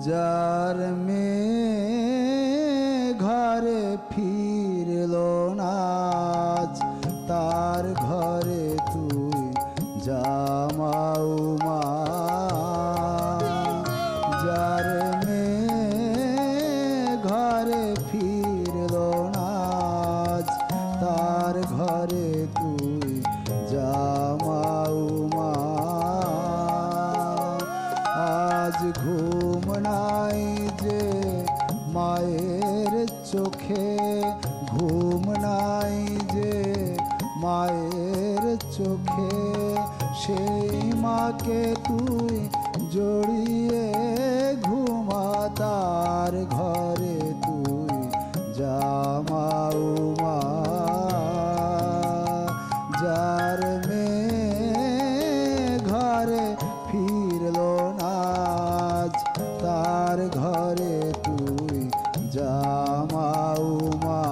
যার মেয়ে ঘরে ফিরলো না আজ, তার ঘরে তুই জামাও মা। যার মেয়ে ঘরে ফিরলো না আজ, তার ঘরে তুই জামাও মা। আজ ঘুম নাই যে মায়ের চোখে, ঘুম নাই যে মায়ের চোখে, সেই মাকে তুই জড়িয়ে ঘুমা, তার ঘরে তুই জামাও মা। যার মেয়ে ঘরে ফিরলো না আজ, তার ঘরে তুই জামাও মা।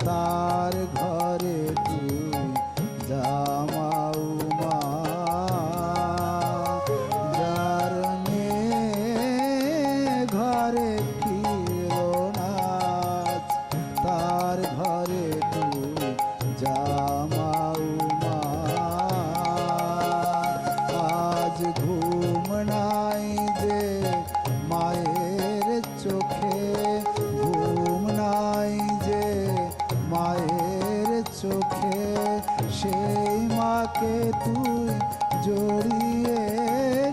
তার ঘরে তুই জামাও মা। যার মেয়ে ঘরে ফিরলো না, তার ঘরে তুই জামাও মা। আজ ঘুম নাই যে মায়ের চোখে, ঘুম নাই যে মায়ের চোখে, সেই মাকে তুই জড়িয়ে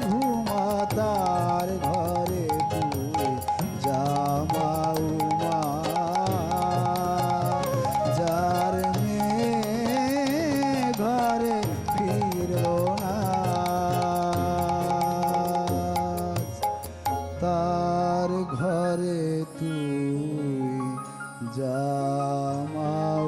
ঘুমা, তার ঘরে তুই জামাও মা। যার মেয়ে ঘরে ফিরলো না, তার ঘরে তুই জামাও